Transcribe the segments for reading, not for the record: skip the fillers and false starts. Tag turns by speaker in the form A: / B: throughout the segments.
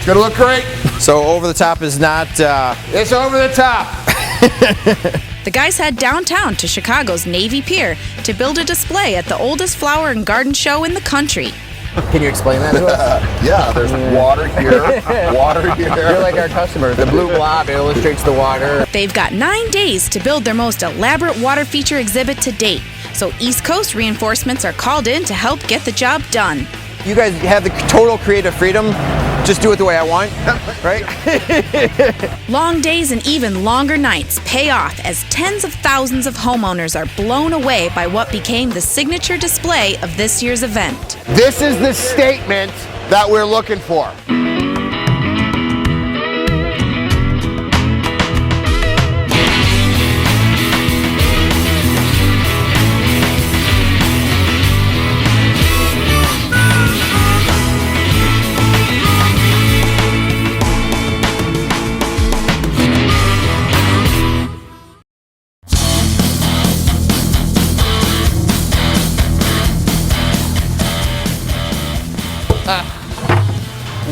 A: gonna look great.
B: So over the top is not...
A: It's over the top.
C: The guys head downtown to Chicago's Navy Pier to build a display at the oldest flower and garden show in the country.
B: Can you explain that to us?
A: Yeah, there's water here, water here.
B: You're like our customer. The blue blob illustrates the water.
C: They've got 9 days to build their most elaborate water feature exhibit to date, so East Coast reinforcements are called in to help get the job done.
B: You guys have the total creative freedom. Just do it the way I want, right?
C: Long days and even longer nights pay off as tens of thousands of homeowners are blown away by what became the signature display of this year's event.
A: This is the statement that we're looking for.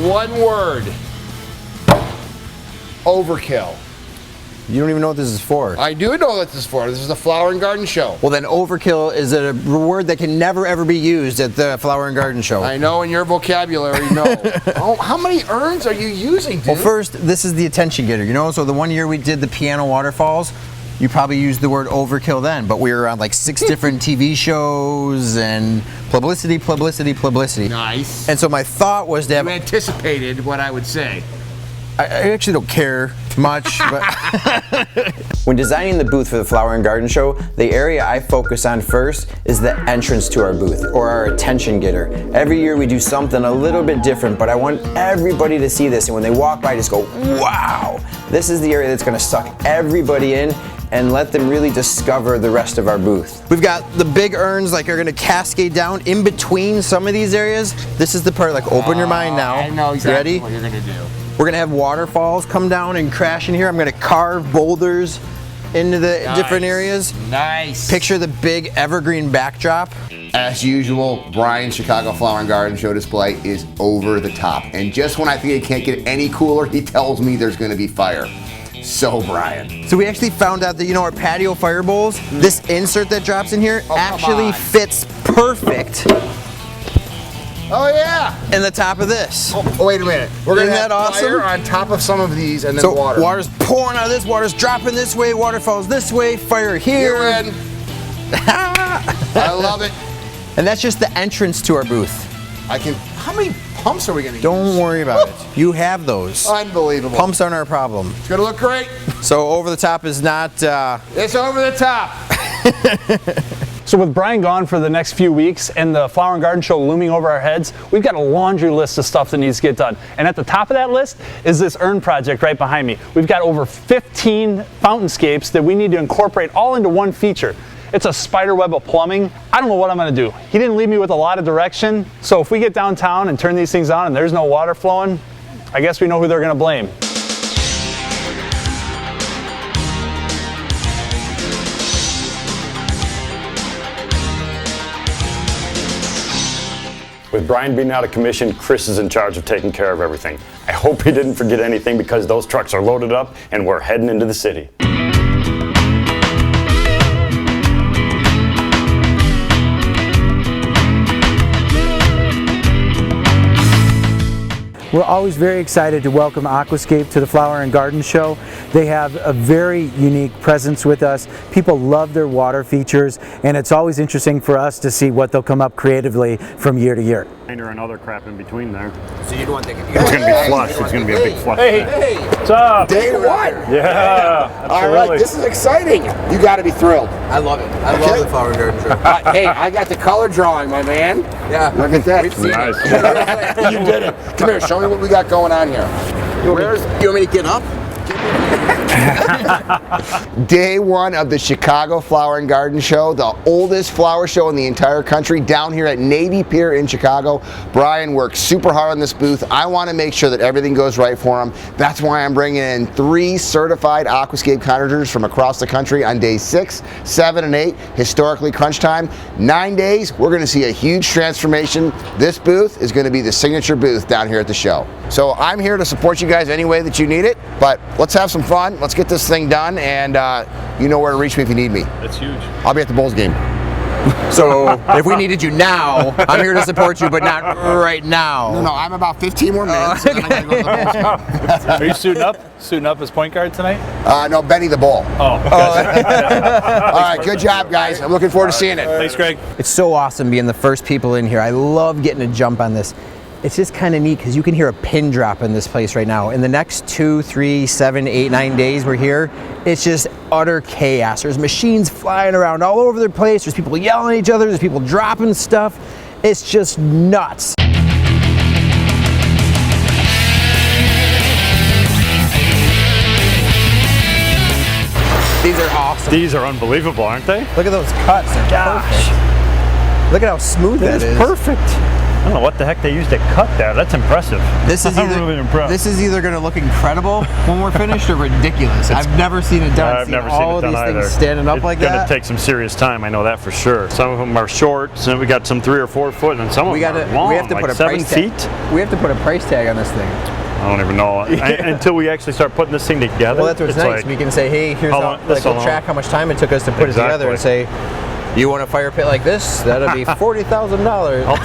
A: One word. Overkill.
B: You don't even know what this is for.
A: I do know what this is for. This is the Flower and Garden Show.
B: Well, then overkill is a word that can never ever be used at the Flower and Garden Show.
A: I know in your vocabulary, no. Oh, how many urns are you using, dude?
B: Well, first, this is the attention getter, you know? So the one year we did the piano waterfalls, you probably used the word overkill then, but we were on like 6 different TV shows and publicity.
A: Nice.
B: And so my thought was to have...
A: You anticipated what I would say.
B: I actually don't care much, but... When designing the booth for the Flower and Garden Show, the area I focus on first is the entrance to our booth, or our attention getter. Every year we do something a little bit different, but I want everybody to see this, and when they walk by, just go, wow! This is the area that's gonna suck everybody in and let them really discover the rest of our booth. We've got the big urns like are gonna cascade down in between some of these areas. This is the part, like open your mind now.
A: I know exactly
B: Ready?
A: what you're gonna do.
B: We're gonna have waterfalls come down and crash in here. I'm gonna carve boulders into the different areas.
A: Nice.
B: Picture the big evergreen backdrop.
A: As usual, Brian's Chicago Flower and Garden Show display is over the top. And just when I think it can't get any cooler, he tells me there's gonna be fire. So, Brian.
B: So we actually found out that, you know, our patio fire bowls, this insert that drops in here actually fits perfect
A: Oh yeah!
B: in the top of this.
A: Oh, wait a minute. We're gonna
B: Isn't
A: have
B: that awesome?
A: fire on top of some of these and then
B: So
A: water.
B: water's pouring out of this, water's dropping this way, water falls this way, fire here.
A: You're in. I love it.
B: And that's just the entrance to our booth.
A: How many pumps are we gonna use?
B: Don't worry about it. You have those.
A: Unbelievable.
B: Pumps aren't our problem.
A: It's gonna look great.
B: So over the top is not...
A: It's over the top.
D: So with Brian gone for the next few weeks and the Flower and Garden Show looming over our heads, we've got a laundry list of stuff that needs to get done. And at the top of that list is this urn project right behind me. We've got over 15 Fountainscapes that we need to incorporate all into one feature. It's a spider web of plumbing. I don't know what I'm gonna do. He didn't leave me with a lot of direction. So if we get downtown and turn these things on and there's no water flowing, I guess we know who they're gonna blame.
E: With Brian being out of commission, Chris is in charge of taking care of everything. I hope he didn't forget anything because those trucks are loaded up and we're heading into the city.
F: We're always very excited to welcome Aquascape to the Flower and Garden Show. They have a very unique presence with us. People love their water features, and it's always interesting for us to see what they'll come up creatively from year to year.
E: And other crap in between there.
B: So you'd want to...
E: It's going to be flush. It's going to be a big flush.
D: Hey, what's up?
A: Day one.
D: Yeah, absolutely.
A: All right, this is exciting. You got to be thrilled.
B: I love it. I love the Flower and Garden Show.
A: Hey, I got the color drawing, my man.
B: Yeah.
A: Look at that.
E: Nice.
A: You did it. Come here, show me what we got going on here.
B: You want me to get up?
A: Day one of the Chicago Flower and Garden Show, the oldest flower show in the entire country, down here at Navy Pier in Chicago. Brian worked super hard on this booth. I want to make sure that everything goes right for him. That's why I'm bringing in 3 certified Aquascape contractors from across the country on day 6, 7, and 8, historically crunch time. 9 days, we're going to see a huge transformation. This booth is going to be the signature booth down here at the show. So I'm here to support you guys any way that you need it, but let's have some fun. Let's get this thing done, and you know where to reach me if you need me.
G: That's huge.
A: I'll be at the Bulls game.
B: So if we needed you now, I'm here to support you, but not right now.
A: No, I'm about 15 more minutes. And then I'm gonna go to the Bulls game.
D: Are you suiting up? Suiting up as point guard tonight?
A: No, Benny the Bull.
D: Oh.
A: All right, good job, guys. I'm looking forward to seeing it.
D: Thanks, Greg.
B: It's so awesome being the first people in here. I love getting a jump on this. It's just kind of neat because you can hear a pin drop in this place right now. In the next 2, 3, 7, 8, 9 days we're here, it's just utter chaos. There's machines flying around all over the place. There's people yelling at each other. There's people dropping stuff. It's just nuts. These are awesome.
E: These are unbelievable, aren't they?
B: Look at those cuts. They're perfect. Look at how smooth that is.
E: Perfect. I don't know what the heck they used to cut that. That's impressive.
B: This is
E: I'm really impressed.
B: This is either going to look incredible when we're finished or ridiculous. I've never seen it done.
E: I've never seen
B: all
E: it done
B: these
E: either.
B: things standing up like
E: It's
B: that.
E: going to take some serious time. I know that for sure. Some of them are short. Some we got some 3 or 4 foot, and some of them are long,
B: we have to
E: like
B: put a
E: 7
B: price
E: feet.
B: tag. We have to put a price tag on this thing.
E: I don't even know until we actually start putting this thing together.
B: Well, that's what's
E: it's
B: nice.
E: Like,
B: We can say, hey, here's
E: how
B: how.
E: long-
B: Like, we'll
E: how
B: track how much time it took us to put it together, and say, you want a fire pit like this? That'll be $40,000.
E: I'll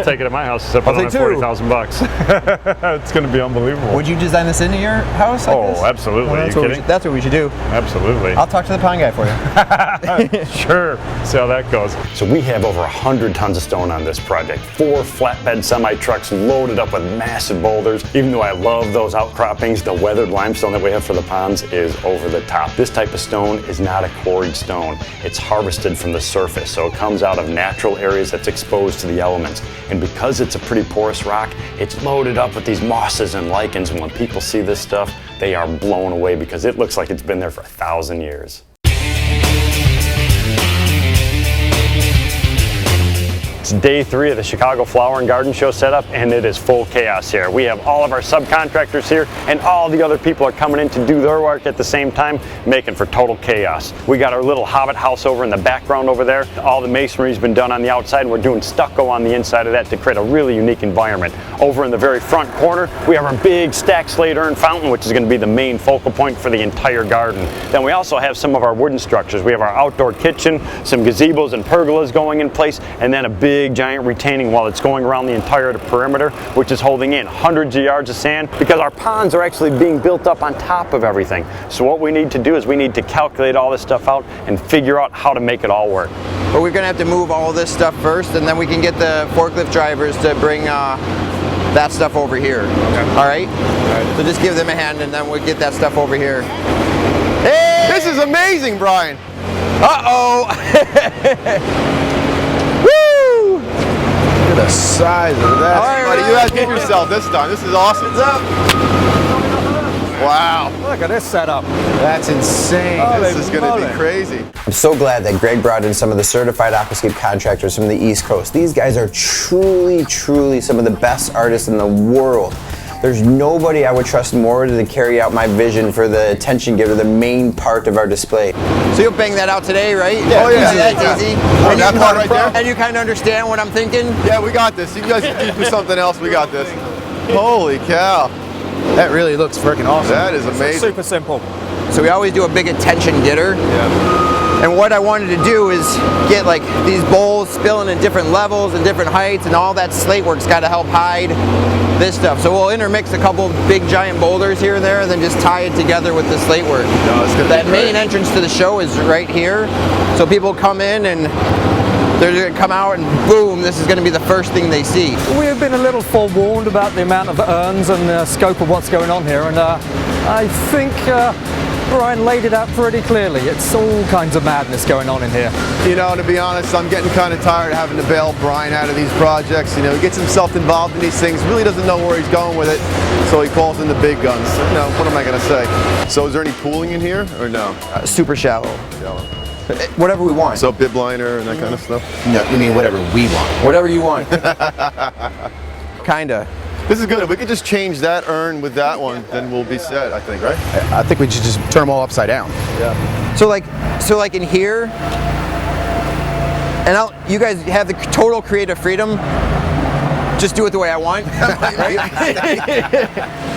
E: take it at my house. Except
B: I'll
E: I
B: take
E: don't have
B: 2.
E: $40,000. It's going to be unbelievable.
B: Would you design this into your house like this?
E: Oh, absolutely.
B: Well,
E: Are
B: that's,
E: you
B: what we
E: kidding?
B: should, that's what we should do.
E: Absolutely.
B: I'll talk to the pond guy for you.
E: Sure. See how that goes. So we have over 100 tons of stone on this project. 4 flatbed semi-trucks loaded up with massive boulders. Even though I love those outcroppings, the weathered limestone that we have for the ponds is over the top. This type of stone is not a quarried stone. It's harvested from the surface, so it comes out of natural areas that's exposed to the elements. And because it's a pretty porous rock, it's loaded up with these mosses and lichens, and when people see this stuff, they are blown away because it looks like it's been there for 1,000 years. It's day 3 of the Chicago Flower and Garden Show setup, and it is full chaos here. We have all of our subcontractors here, and all the other people are coming in to do their work at the same time, making for total chaos. We got our little hobbit house over in the background over there. All the masonry's been done on the outside, and we're doing stucco on the inside of that to create a really unique environment. Over in the very front corner, we have our big stacked slate urn fountain, which is going to be the main focal point for the entire garden. Then we also have some of our wooden structures. We have our outdoor kitchen, some gazebos and pergolas going in place, and then a big giant retaining wall that's going around the entire perimeter, which is holding in hundreds of yards of sand because our ponds are actually being built up on top of everything. So what we need to do is we need to calculate all this stuff out and figure out how to make it all work.
B: But we're going to have to move all of this stuff first, and then we can get the forklift drivers to bring that stuff over here. Okay. All right? So just give them a hand, and then we'll get that stuff over here. Hey!
H: This is amazing, Brian.
B: Uh-oh! Woo!
H: Look at the size of that.
B: All right,
H: buddy, you outdid yourself this time. This is awesome.
B: What's up?
H: Wow.
D: Look at this setup.
H: That's insane. This is going to be crazy.
B: I'm so glad that Greg brought in some of the certified Aquascape contractors from the East Coast. These guys are truly, truly some of the best artists in the world. There's nobody I would trust more to carry out my vision for the attention getter, the main part of our display. So you'll bang that out today, right?
H: Yeah. Oh, yeah.
B: Easy, that's easy.
H: Oh,
B: And
H: that
B: you
H: part right there?
B: And you kind of understand what I'm thinking?
H: Yeah, we got this. You guys can do something else. We got this. Holy cow.
F: That really looks freaking awesome.
H: That is amazing.
D: Super simple.
B: So we always do a big attention getter.
H: Yeah.
B: And what I wanted to do is get like these bowls spilling in different levels and different heights, and all that slate work's got to help hide this stuff. So we'll intermix a couple of big giant boulders here and there, and then just tie it together with the slate work.
H: No, it's gonna
B: That
H: be
B: main
H: great.
B: entrance to the show is right here. So people come in and they're going to come out and boom, this is going to be the first thing they see.
I: We've been a little forewarned about the amount of urns and the scope of what's going on here, and I think Brian laid it out pretty clearly. It's all kinds of madness going on in here.
H: You know, to be honest, I'm getting kind of tired of having to bail Brian out of these projects. You know, he gets himself involved in these things, really doesn't know where he's going with it, so he calls in the big guns. You know, what am I going to say? So is there any pooling in here, or no?
B: Super shallow. Whatever we want.
H: So bib liner and that kind of stuff?
A: No, you mean whatever we want.
B: Whatever you want. Kinda.
H: This is good. If we could just change that urn with that one, then we'll be set, I think, right?
A: I think we should just turn them all upside down.
H: Yeah.
B: So like in here, and you guys have the total creative freedom. Just do it the way I want.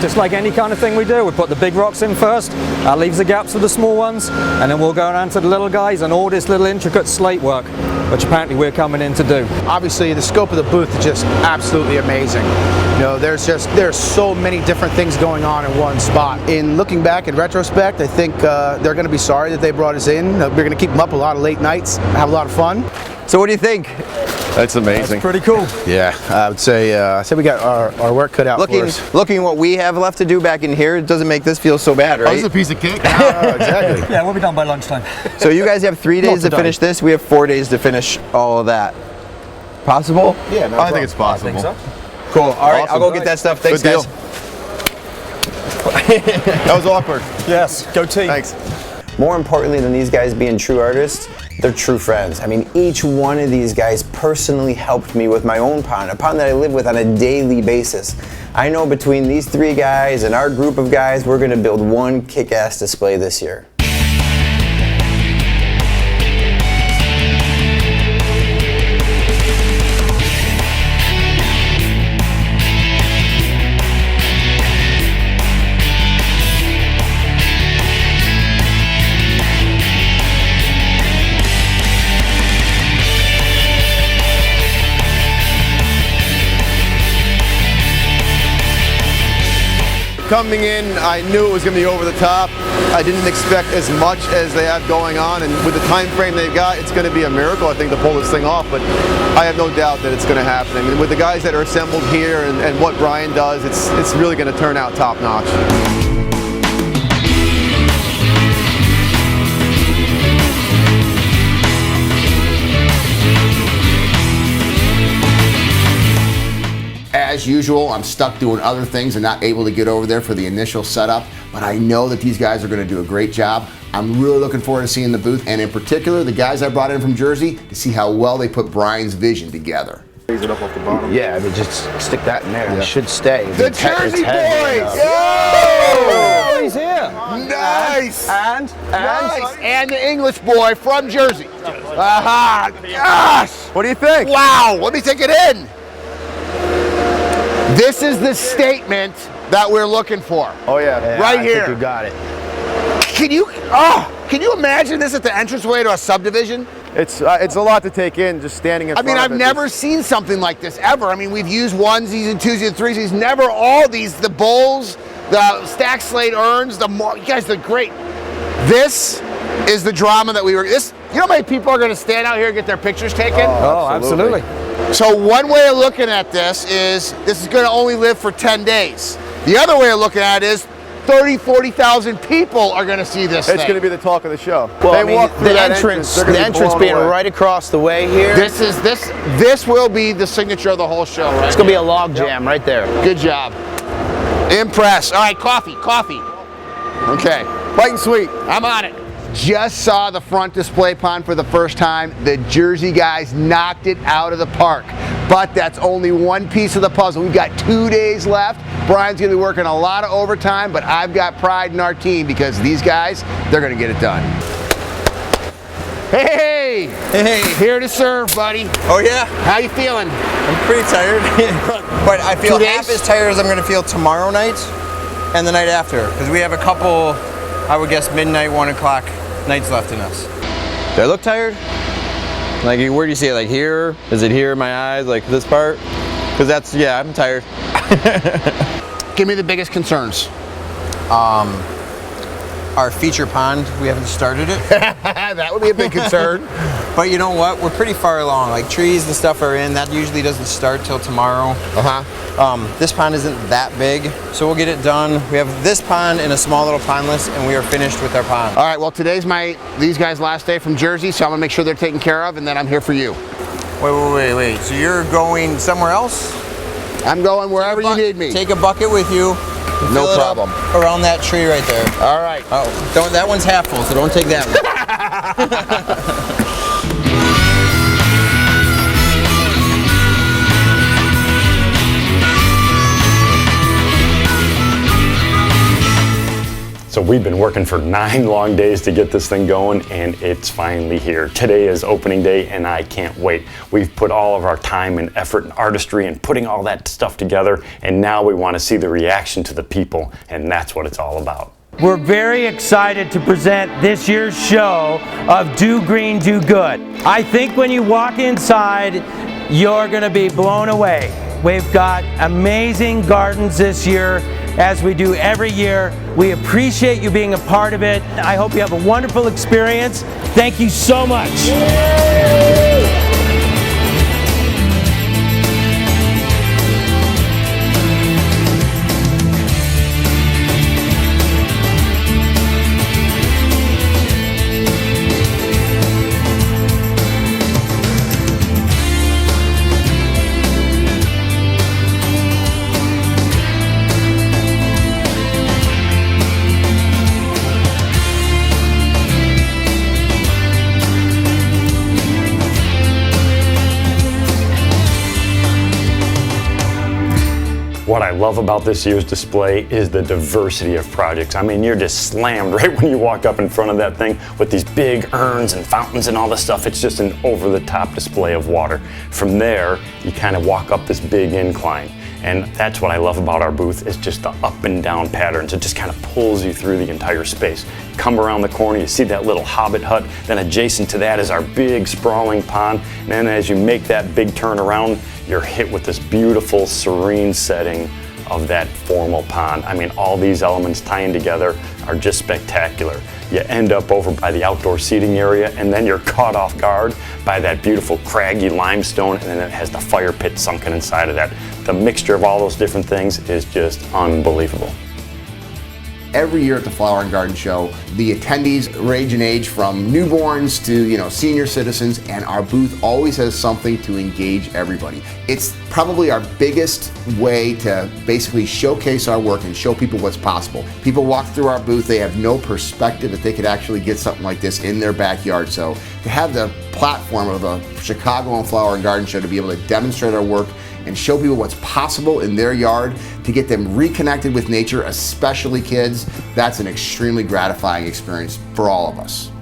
I: Just like any kind of thing we do, we put the big rocks in first, that leaves the gaps for the small ones, and then we'll go around to the little guys and all this little intricate slate work, which apparently we're coming in to do.
G: Obviously, the scope of the booth is just absolutely amazing. You know, there's so many different things going on in one spot. In looking back in retrospect, I think they're going to be sorry that they brought us in. We're going to keep them up a lot of late nights, have a lot of fun.
B: So what do you think?
H: That's amazing.
I: That's pretty cool.
G: Yeah, I would say we got our work cut out for us.
B: Looking what we have left to do back in here, it doesn't make this feel so bad, right?
H: Oh, this is a piece of cake. Exactly.
I: Yeah, we'll be done by lunchtime.
B: So you guys have 3 days to finish this. We have 4 days to finish all of that. Possible?
H: Yeah, I think it's possible.
I: I think so.
B: Cool. All right,
H: Awesome.
B: I'll go get that stuff. Thanks,
H: Good deal.
B: guys.
H: That was awkward.
I: Yes, go team.
H: Thanks.
B: More importantly than these guys being true artists, they're true friends. I mean, each one of these guys personally helped me with my own pond, a pond that I live with on a daily basis. I know between these 3 guys and our group of guys, we're gonna build one kick-ass display this year.
H: Coming in, I knew it was going to be over the top. I didn't expect as much as they have going on, and with the time frame they've got, it's going to be a miracle, I think, to pull this thing off, but I have no doubt that it's going to happen. I mean, with the guys that are assembled here and what Brian does, it's really going to turn out top notch.
A: As usual, I'm stuck doing other things and not able to get over there for the initial setup, but I know that these guys are going to do a great job. I'm really looking forward to seeing the booth, and in particular, the guys I brought in from Jersey, to see how well they put Brian's vision together.
H: Raise it up off the bottom.
G: Yeah, I mean, just stick that in there. It should stay.
A: The Jersey boys!
I: Oh, he's here.
A: Nice!
I: And
A: Nice! And the English boy from Jersey. Aha! Gosh!
H: What do you think?
A: Wow! Let me take it in. This is the statement that we're looking for.
H: Oh yeah.
A: Right
G: I
A: here.
G: think you got it.
A: Can you imagine this at the entranceway to a subdivision?
H: It's a lot to take in, just standing in front of it.
A: I've never seen something like this ever. I mean, we've used onesies and twosies and threesies, never all these, the bowls, the stacked slate urns, you guys, they're great. This is the drama that you know how many people are going to stand out here and get their pictures taken?
I: Oh, absolutely.
A: So one way of looking at this is going to only live for 10 days. The other way of looking at it is 30, 40,000 people are going to see this
H: It's
A: thing.
H: going to be the talk of the show.
G: Well,
H: They
G: I mean,
H: walk through
G: the
H: that
G: entrance
H: they're gonna be blown
G: being
H: away.
G: right across the way here.
A: This will be the signature of the whole show, right?
G: It's gonna be a log jam right there.
A: Good job. Impressed. All right, coffee. Okay.
H: Light and sweet.
A: I'm on it. Just saw the front display pond for the first time. The Jersey guys knocked it out of the park. But that's only one piece of the puzzle. We've got 2 days left. Brian's gonna be working a lot of overtime, but I've got pride in our team because these guys, they're gonna get it done. Hey! Here to serve, buddy.
B: Oh yeah?
A: How you feeling?
B: I'm pretty tired. But I feel
A: 2 days?
B: half as tired as I'm gonna feel tomorrow night and the night after. Because we have a couple, I would guess midnight, 1 o'clock nights left in us. Do I look tired? Like, where do you see it? Like here? Is it here in my eyes? Like this part? Because that's, yeah, I'm tired.
A: Give me the biggest concerns.
B: our feature pond. We haven't started it.
A: That would be a big concern.
B: But you know what? We're pretty far along. Like trees and stuff are in. That usually doesn't start till tomorrow. This pond isn't that big, so we'll get it done. We have this pond and a small little pondless, and we are finished with our pond.
A: All right, well, today's these guys' last day from Jersey, so I'm gonna make sure they're taken care of, and then I'm here for you.
B: Wait. So you're going somewhere else?
A: I'm going wherever you need me.
B: Take a bucket with you.
A: No problem.
B: Around that tree right there.
A: All right.
B: Oh, that one's half full, so don't take that one.
E: So we've been working for 9 long days to get this thing going, and it's finally here. Today is opening day, and I can't wait. We've put all of our time and effort and artistry in putting all that stuff together, and now we want to see the reaction to the people, and that's what it's all about.
J: We're very excited to present this year's show of Do Green, Do Good. I think when you walk inside, you're going to be blown away. We've got amazing gardens this year, as we do every year. We appreciate you being a part of it. I hope you have a wonderful experience. Thank you so much.
E: What I love about this year's display is the diversity of projects. I mean, you're just slammed right when you walk up in front of that thing with these big urns and fountains and all this stuff. It's just an over-the-top display of water. From there, you kind of walk up this big incline. And that's what I love about our booth, is just the up and down patterns. It just kind of pulls you through the entire space. Come around the corner, you see that little hobbit hut, then adjacent to that is our big sprawling pond. And then as you make that big turn around, you're hit with this beautiful, serene setting of that formal pond. I mean, all these elements tying together are just spectacular. You end up over by the outdoor seating area, and then you're caught off guard by that beautiful craggy limestone, and then it has the fire pit sunken inside of that. The mixture of all those different things is just unbelievable.
A: Every year at the Flower and Garden Show, the attendees range in age from newborns to senior citizens, and our booth always has something to engage everybody. It's probably our biggest way to basically showcase our work and show people what's possible. People walk through our booth, they have no perspective that they could actually get something like this in their backyard. So to have the platform of a Chicago and Flower and Garden Show to be able to demonstrate our work and show people what's possible in their yard, to get them reconnected with nature, especially kids, that's an extremely gratifying experience for all of us.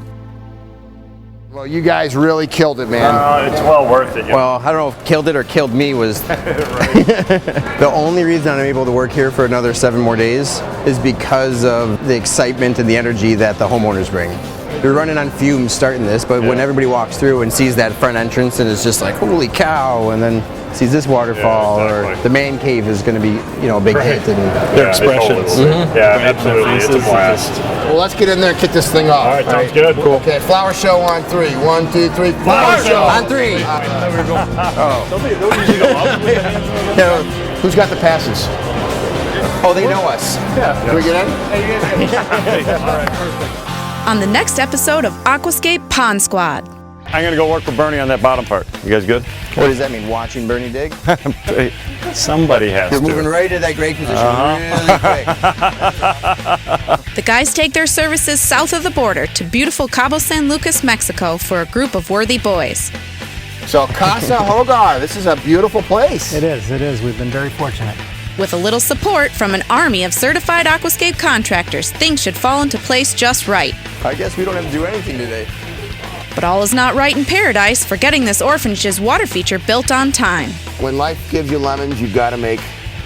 A: Well, you guys really killed it, man.
E: It's well worth it.
B: Well, I don't know if killed it or killed me was the only reason I'm able to work here for another 7 more days is because of the excitement and the energy that the homeowners bring. You're running on fumes starting this, but when everybody walks through and sees that front entrance and is just like, holy cow, and then sees this waterfall, or the man cave is going to be, a big hit. And
E: their expressions. Yeah, absolutely. It's a blast.
A: Well, let's get in there and kick this thing off.
E: All right, sounds good. Cool.
A: Okay, Flower Show on 3. 1, 2, 3. Flower Show
B: on 3.
A: Who's got the passes?
B: Oh, they know us.
A: Can we get in?
E: All right, perfect.
C: On the next episode of Aquascape Pond Squad.
E: I'm going to go work for Bernie on that bottom part. You guys good?
B: What does that mean, watching Bernie dig?
E: Somebody has
B: You're
E: to.
B: moving right to that great position really quick.
C: The guys take their services south of the border to beautiful Cabo San Lucas, Mexico for a group of worthy boys.
A: So Casa Hogar, this is a beautiful place.
F: It is. We've been very fortunate.
C: With a little support from an army of certified Aquascape contractors, things should fall into place just right.
B: I guess we don't have to do anything today.
C: But all is not right in paradise for getting this orphanage's water feature built on time.
A: When life gives you lemons, you've got to make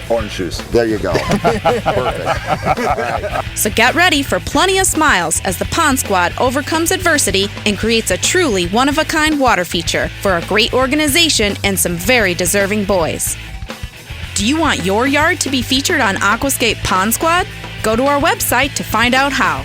A: orange juice. There you go. Perfect. All right.
C: So get ready for plenty of smiles as the Pond Squad overcomes adversity and creates a truly one-of-a-kind water feature for a great organization and some very deserving boys. Do you want your yard to be featured on Aquascape Pond Squad? Go to our website to find out how.